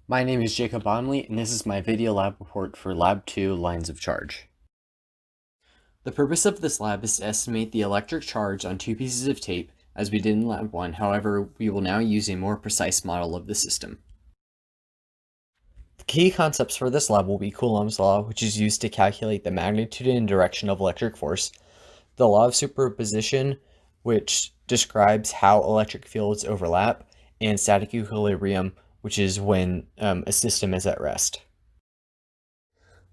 My name is Jacob Bonley, and this is my video lab report for Lab 2, Lines of Charge. The purpose of this lab is to estimate the electric charge on two pieces of tape, as we did in Lab 1. However, we will now use a more precise model of the system. The key concepts for this lab will be Coulomb's law, which is used to calculate the magnitude and direction of electric force, the law of superposition, which describes how electric fields overlap, and static equilibrium, which is when a system is at rest.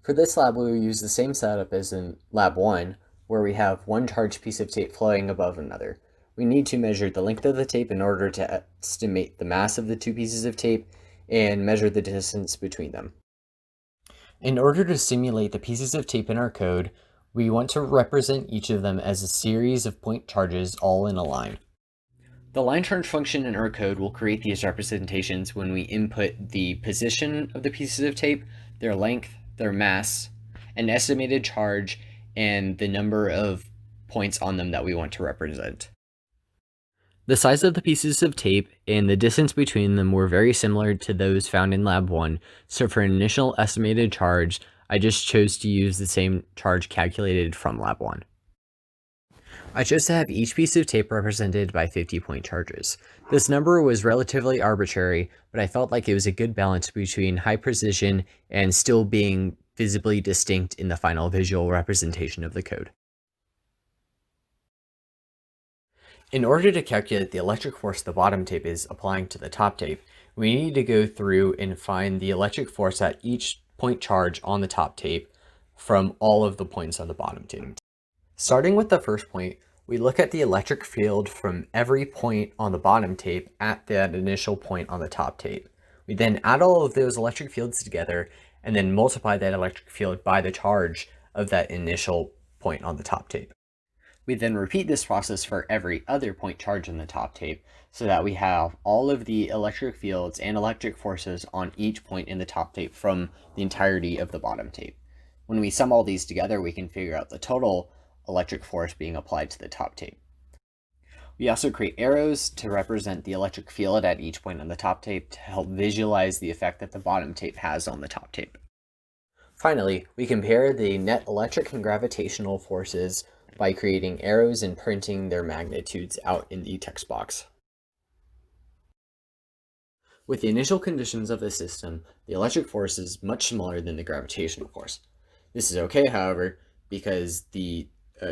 For this lab, we will use the same setup as in Lab 1, where we have one charged piece of tape floating above another. We need to measure the length of the tape in order to estimate the mass of the two pieces of tape and measure the distance between them. In order to simulate the pieces of tape in our code, we want to represent each of them as a series of point charges all in a line. The line charge function in our code will create these representations when we input the position of the pieces of tape, their length, their mass, an estimated charge, and the number of points on them that we want to represent. The size of the pieces of tape and the distance between them were very similar to those found in Lab 1, so for an initial estimated charge, I just chose to use the same charge calculated from Lab 1. I chose to have each piece of tape represented by 50-point charges. This number was relatively arbitrary, but I felt like it was a good balance between high precision and still being visibly distinct in the final visual representation of the code. In order to calculate the electric force the bottom tape is applying to the top tape, we need to go through and find the electric force at each point charge on the top tape from all of the points on the bottom tape. Starting with the first point, we look at the electric field from every point on the bottom tape at that initial point on the top tape. We then add all of those electric fields together and then multiply that electric field by the charge of that initial point on the top tape. We then repeat this process for every other point charge on the top tape so that we have all of the electric fields and electric forces on each point in the top tape from the entirety of the bottom tape. When we sum all these together, we can figure out the total electric force being applied to the top tape. We also create arrows to represent the electric field at each point on the top tape to help visualize the effect that the bottom tape has on the top tape. Finally, we compare the net electric and gravitational forces by creating arrows and printing their magnitudes out in the text box. With the initial conditions of the system, the electric force is much smaller than the gravitational force. This is okay, however, because the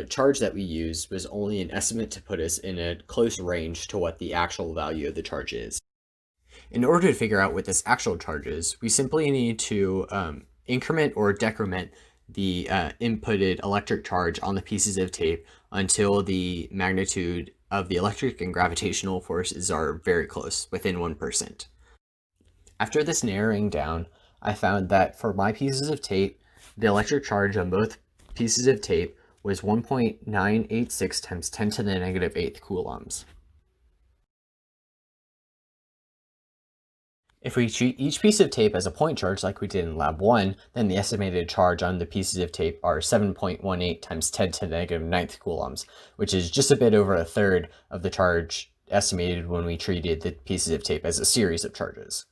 charge that we used was only an estimate to put us in a close range to what the actual value of the charge is. In order to figure out what this actual charge is, we simply need to increment or decrement the inputted electric charge on the pieces of tape until the magnitude of the electric and gravitational forces are very close, within 1%. After this narrowing down, I found that for my pieces of tape, the electric charge on both pieces of tape was 1.986 times 10 to the negative 8th coulombs. If we treat each piece of tape as a point charge like we did in Lab 1, then the estimated charge on the pieces of tape are 7.18 times 10 to the negative 9th coulombs, which is just a bit over a third of the charge estimated when we treated the pieces of tape as a series of charges.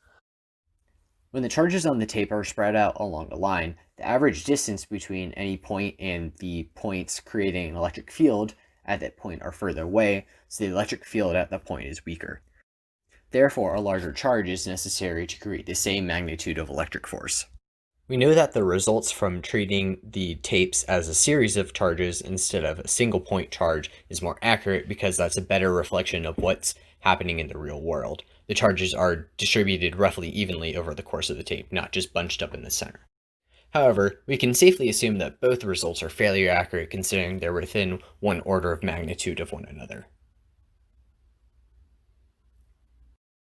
When the charges on the tape are spread out along a line, the average distance between any point and the points creating an electric field at that point are further away, so the electric field at that point is weaker. Therefore, a larger charge is necessary to create the same magnitude of electric force. We know that the results from treating the tapes as a series of charges instead of a single point charge is more accurate because that's a better reflection of what's happening in the real world. The charges are distributed roughly evenly over the course of the tape, not just bunched up in the center. However, we can safely assume that both results are fairly accurate considering they're within one order of magnitude of one another.